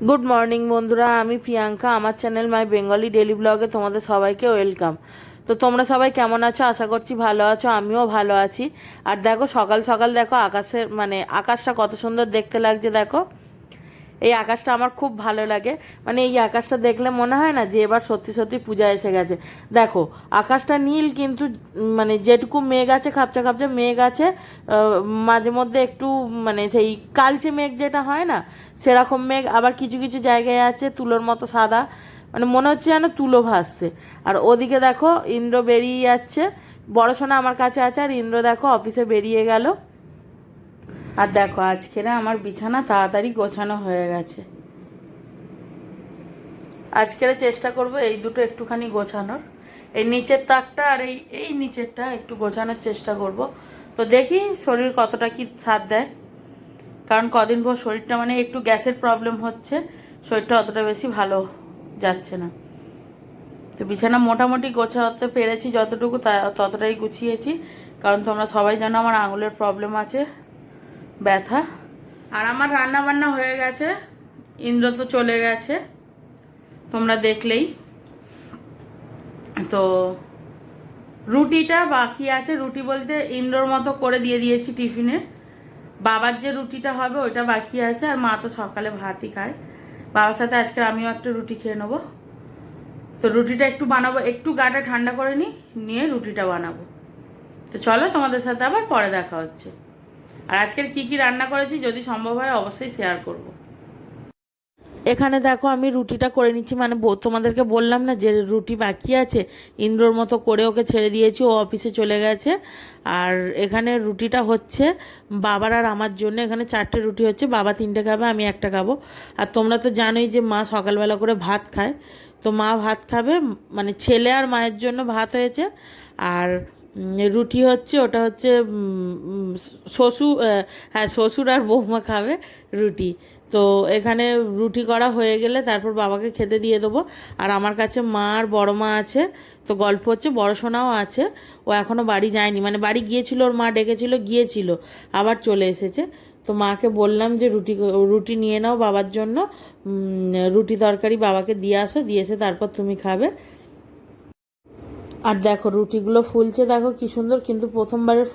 Good morning বন্ধুরা, আমি প্রিয়াঙ্কা। আমার চ্যানেল মাই বেঙ্গলি ডেলি ব্লগে তোমাদের সবাইকে ওয়েলকাম। তো তোমরা সবাই কেমন আছো? আশা করছি ভালো আছো, আমিও ভালো আছি। আর দেখো, সকাল সকাল দেখো আকাশের আকাশটা কত সুন্দর দেখতে লাগছে। দেখো, এই আকাশটা আমার খুব ভালো লাগে। এই আকাশটা দেখলে মনে হয় না যে এবার সত্যি সত্যি পূজা এসে গেছে। দেখো, আকাশটা নীল, কিন্তু যেটুকু মেঘ আছে, খাপচা খাপচা মেঘ আছে, মাঝে মধ্যে একটু সেই কালচে মেঘ যেটা হয় না, সেরকম মেঘ। আবার কিছু কিছু জায়গায় আছে তুলোর মতো সাদা, মনে হচ্ছে যেন তুলো ভাসছে। আর ওদিকে দেখো, ইন্দ্র বেরিয়ে যাচ্ছে। বড় সোনা আমার কাছে আছে, আর ইন্দ্র দেখো অফিসে বেরিয়ে গেল। আর দেখো, আজকের আমার বিছানা তাড়াতাড়ি গোছানো হয়ে গেছে। আজকের চেষ্টা করব এই দুটো একটুখানি গোছানোর, এই নিচের তাকটা আর এই এই নিচেরটা একটু গোছানোর চেষ্টা করব। তো দেখি শরীর কতটা কি সাথ দেয়, কারণ কদিন পর শরীরটা একটু গ্যাসের প্রবলেম হচ্ছে, শরীরটা অতটা বেশি ভালো যাচ্ছে না। তো বিছানা মোটামুটি গোছাতে পেরেছি, যতটুকু ততটাই গুছিয়েছি, কারণ তোমরা সবাই জানো আমার আঙুলের প্রবলেম আছে, ব্যথা। আর আমার রান্না বান্না হয়ে গেছে, ইন্দ্র তো চলে গেছে তোমরা দেখলেই। তো রুটিটা বাকি আছে, রুটি বলতে ইন্দ্রর মতো করে দিয়ে দিয়েছি টিফিনে। বাবার যে রুটিটা হবে ওইটা বাকি আছে, আর মা তো সকালে ভাতই খায়। বাবার সাথে আজকে আমিও একটা রুটি খেয়ে নেবো। তো রুটিটা একটু বানাবো, একটু গাটা ঠান্ডা করে নিয়ে রুটিটা বানাবো। তো চলো, তোমাদের সাথে আবার পরে দেখা হচ্ছে। আর আজকের কি কি রান্না করেছি যদি সম্ভব হয় অবশ্যই শেয়ার করব। এখানে দেখো, আমি রুটিটা করে নিচ্ছি। তোমাদেরকে বললাম না যে রুটি বাকি আছে, ইন্দ্রর মতো করে ওকে ছেড়ে দিয়েছি, ও অফিসে চলে গেছে। আর এখানে রুটিটা হচ্ছে বাবার আর আমার জন্য। এখানে 4টে রুটি হচ্ছে, বাবা 3টে খাবে, আমি একটা খাবো। আর তোমরা তো জানোই যে মা সকালবেলা করে ভাত খায়, তো মা ভাত খাবে, ছেলে আর মায়ের জন্য ভাত হয়েছে। আর রুটি হচ্ছে, ওটা হচ্ছে শ্বশুর, হ্যাঁ শ্বশুর আর বৌমা খাবে রুটি। তো এখানে রুটি করা হয়ে গেলে তারপর বাবাকে খেতে দিয়ে দেবো। আর আমার কাছে মা আর বড় মা আছে, তো গল্প হচ্ছে। বড় সোনাও আছে, ও এখনও বাড়ি যায়নি, বাড়ি গিয়েছিল, ওর মা ডেকেছিল, গিয়েছিল, আবার চলে এসেছে। তো মাকে বললাম যে রুটি রুটি নিয়ে নাও বাবার জন্য, রুটি তরকারি বাবাকে দিয়ে আসো, দিয়ে এসে তারপর তুমি খাবে। আর দেখো রুটিগুলো ফুলছে, দেখো কি সুন্দর। কিন্তু প্রথমবারের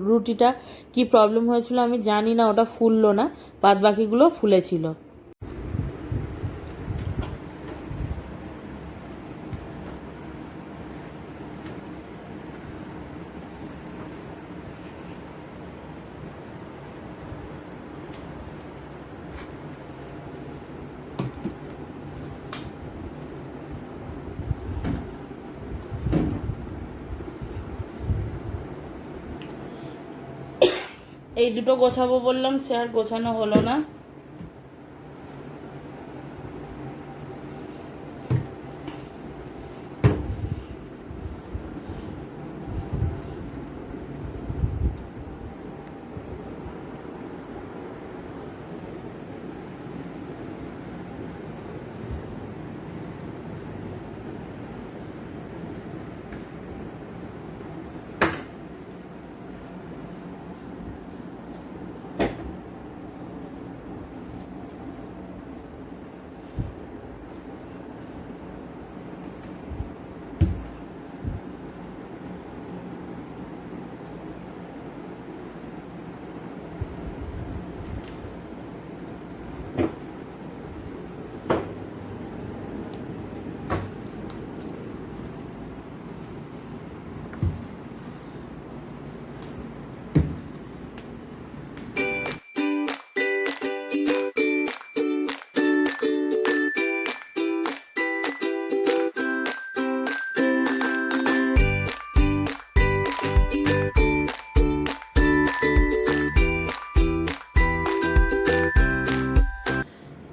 রুটিটা কি প্রবলেম হয়েছিল আমি জানি না, ওটা ফুললো না, বাদ বাকিগুলো ফুলেছিল। এই দুটো গোছাবো বললাম, সে আর গোছানো হলো না।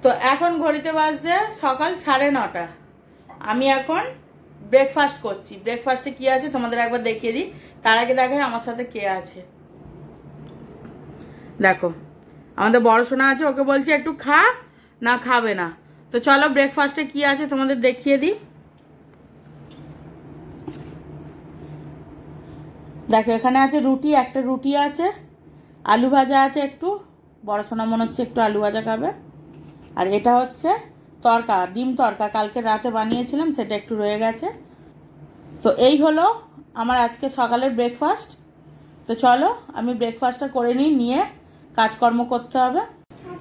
তো এখন ঘড়িতে বাজছে সকাল 9:30। আমি এখন ব্রেকফাস্ট করছি। ব্রেকফাস্টে কি আছে তোমাদের একবার দেখিয়ে দিই, তার আগে দেখাই আমার সাথে কে আছে। দেখো, আমাদের বড় সোনা আছে, ওকে বলছি একটু খা, না খাবে না। তো চলো ব্রেকফাস্টে কি আছে তোমাদের দেখিয়ে দিই। দেখো, এখানে আছে রুটি, একটা রুটি আছে, আলু ভাজা আছে একটু, বড় সোনা মনে হচ্ছে একটু আলু ভাজা খাবে। আর এটা হচ্ছে তরকা, ডিম তরকা, কালকে রাতে বানিয়েছিলাম, সেটা একটু রয়ে গেছে। তো এই হলো আমার আজকে সকালের ব্রেকফাস্ট। তো চলো আমি ব্রেকফাস্টটা করে নিয়ে কাজকর্ম করতে হবে।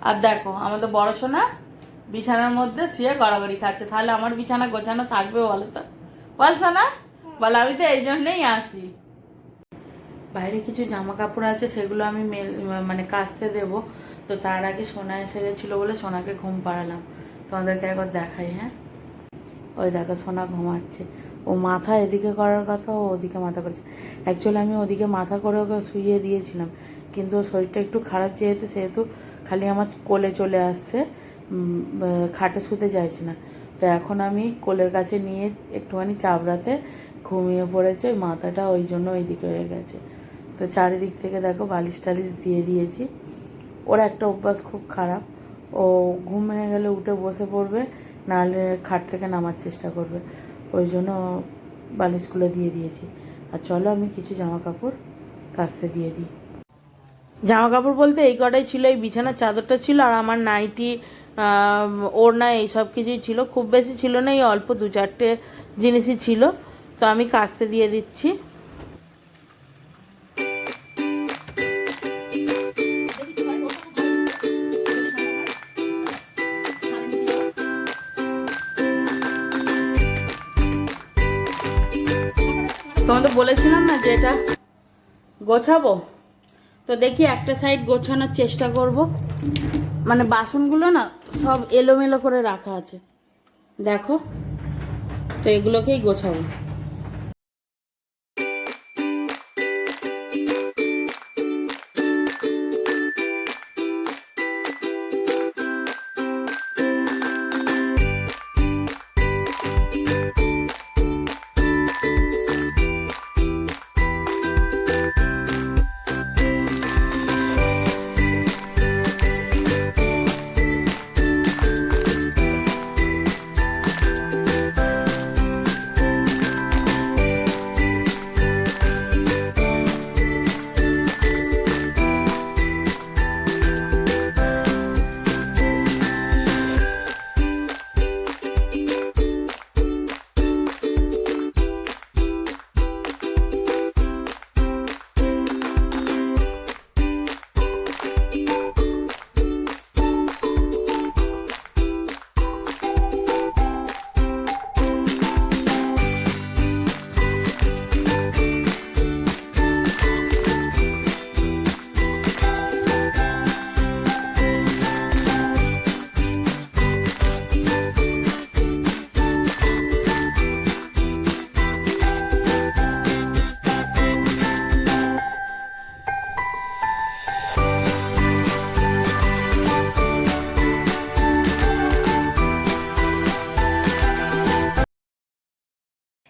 আর দেখো আমাদের বড় সোনা বিছানার মধ্যে শুয়ে গড়াগড়ি খাচ্ছে। তাহলে আমার বিছানা গোছানো থাকবে বলো তো? বল সোনা, বল। আমি তো এই জন্যেই আসি। বাইরে কিছু জামা কাপড় আছে, সেগুলো আমি মানে কাচতে দেবো। তো তার আগে সোনা এসে গেছিলো বলে সোনাকে ঘুম পাড়ালাম। তোমাদেরকে একবার দেখাই। হ্যাঁ, ওই দেখো সোনা ঘুমাচ্ছে। ও মাথা এদিকে করার কথা, ও ওদিকে মাথা করছে। অ্যাকচুয়ালি আমি ওদিকে মাথা করে ওকে শুইয়ে দিয়েছিলাম, কিন্তু ওর শরীরটা একটু খারাপ সেহেতু খালি আমার কোলে চলে আসছে, খাটে শুতে চাইছে না। তো এখন আমি কোলের কাছে নিয়ে একটুখানি চাপড়াতে ঘুমিয়ে পড়েছে। মাথাটা ওই জন্য ওইদিকে হয়ে গেছে। তো চারিদিক থেকে দেখো বালিশ টালিশ দিয়ে দিয়েছি। ওর একটা অভ্যাস খুব খারাপ, ও ঘুম ভেঙে গেলে উঠে বসে পড়বে, নাহলে খাট থেকে নামার চেষ্টা করবে। ওই জন্য বালিশগুলো দিয়ে দিয়েছি। আর চলো আমি কিছু জামা কাপড় কাচতে দিয়ে দিই। জামা কাপড় বলতে এই কটাই ছিল। এই বিছানার চাদরটা ছিল, আর আমার নাইটি, ওড়না, এইসব কিছুই ছিল। খুব বেশি ছিল না, এই অল্প 2-4টে জিনিসই ছিল। তো আমি কাচতে দিয়ে দিচ্ছি। তোমাদের বলেছিলাম না যে এটা গোছাবো, তো দেখি একটা সাইড গোছানোর চেষ্টা করব। মানে বাসনগুলো না সব এলোমেলো করে রাখা আছে, দেখো। তো এগুলোকেই গোছাবো।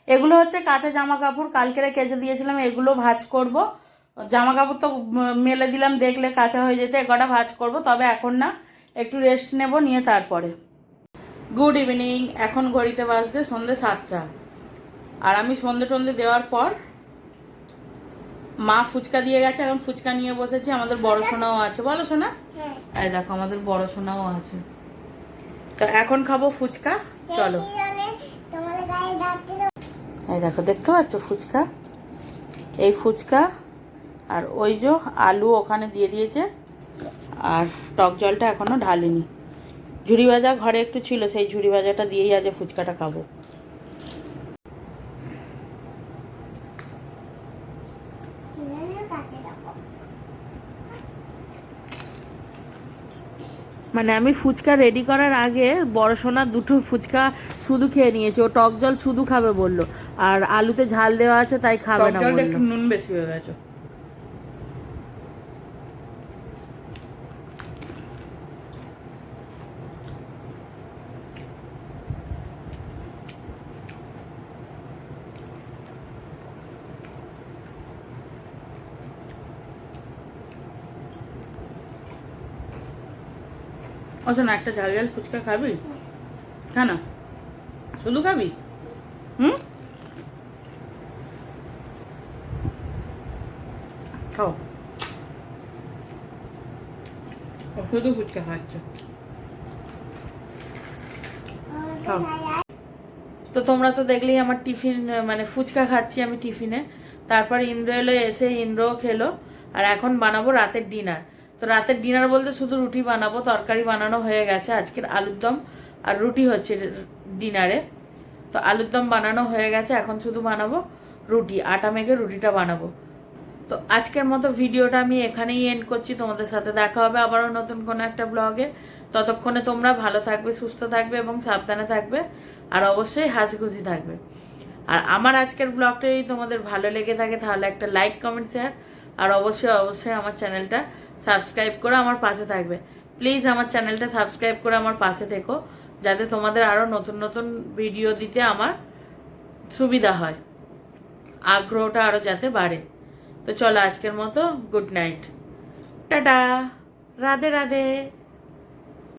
এগুলো হচ্ছে কাঁচা জামা কাপড়, কালকেরে কেচে দিয়েছিলাম, এগুলো ভাঁজ করব। জামা কাপড় তো মেলে দিলাম, দেখলে কাঁচা হয়ে যেতে, কটা ভাঁজ করব। তবে এখন না, একটু রেস্ট নেব, নিয়ে তারপরে। Good evening. এখন ঘড়িতে বাজছে সন্ধ্যে 7টা। আর আমি সন্ধ্যে টন্ধে দেওয়ার পর মা ফুচকা দিয়ে গেছে, এখন ফুচকা নিয়ে বসেছি। আমাদের বড় সোনাও আছে, বলো সোনা? এই দেখো আমাদের বড় সোনাও আছে। তো এখন খাবো ফুচকা, চলো। এই দেখো, দেখতে পাচ্ছ ফুচকা? এই ফুচকা আর ওই যে আলু ওখানে দিয়ে দিয়েছে, আর টক জলটা এখনো ঢালিনি। ঝুড়ি ভাজা ঘরে একটু ছিল, সেই ঝুড়ি ভাজাটা দিয়েই আজ ফুচকাটা খাবো। মানে আমি ফুচকা রেডি করার আগে বড় সোনা 2টো ফুচকা শুধু খেয়ে নিয়েছে। ও টক জল শুধু খাবে বললো, আর আলুতে ঝাল দেওয়া আছে তাই খাবে না বললো। একটু নুন বেশি হয়ে গেছে। আচ্ছা না, একটা ঝাল ঝাল ফুচকা খাবি? কেন, শুধু খাবি? খাও। শুধু ফুচকা খাচ্ছে। খাও। তো তোমরা তো দেখলেই আমার টিফিন, মানে ফুচকা খাচ্ছি আমি টিফিনে। তারপর ইন্দ্র এলো, এসে ইন্দ্রও খেলো। আর এখন বানাবো রাতের ডিনার। তো রাতের ডিনার বলতে শুধু রুটি বানাবো, তরকারি বানানো হয়ে গেছে। আজকের আলুর দম আর রুটি হচ্ছে ডিনারে। তো আলুর দম বানানো হয়ে গেছে, এখন শুধু বানাবো রুটি, আটা মেখে রুটিটা বানাবো। তো আজকের মতো ভিডিওটা আমি এখানেই এন্ড করছি। তোমাদের সাথে দেখা হবে আবারও নতুন কোনো একটা ব্লগে। ততক্ষণে তোমরা ভালো থাকবে, সুস্থ থাকবে এবং সাবধানে থাকবে, আর অবশ্যই হাসি খুশি থাকবে। আর আমার আজকের ব্লগটা যদি তোমাদের ভালো লেগে থাকে তাহলে একটা লাইক, কমেন্ট, শেয়ার, আর অবশ্যই অবশ্যই আমার চ্যানেলটা সাবস্ক্রাইব করে আমার পাশে থাকবে। প্লিজ আমার চ্যানেলটা সাবস্ক্রাইব করে আমার পাশে থেকো, যাতে তোমাদের আরও নতুন নতুন ভিডিও দিতে আমার সুবিধা হয়, আগ্রহটা আরও যাতে বাড়ে। তো চলো আজকের মতো good night, tata, Radhe Radhe.